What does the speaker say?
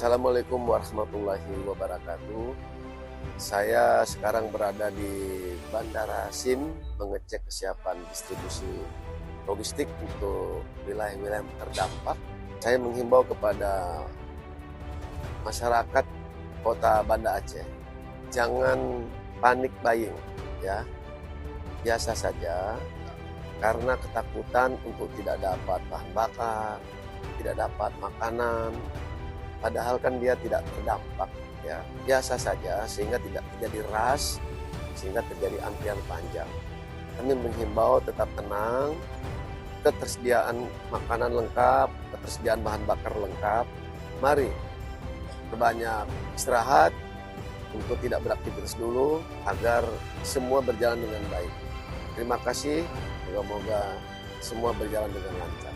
Assalamualaikum warahmatullahi wabarakatuh. Saya sekarang berada di Bandara SIM mengecek kesiapan distribusi logistik untuk wilayah-wilayah terdampak. Saya menghimbau kepada masyarakat Kota Banda Aceh, jangan panik buying ya. Biasa saja, karena ketakutan untuk tidak dapat bahan bakar, tidak dapat makanan, padahal kan dia tidak terdampak ya. Biasa saja sehingga tidak terjadi rush, sehingga terjadi antrian panjang. Kami menghimbau tetap tenang, ketersediaan makanan lengkap, ketersediaan bahan bakar lengkap. Mari berbanyak istirahat untuk tidak beraktivitas dulu agar semua berjalan dengan baik. Terima kasih, semoga semua berjalan dengan lancar.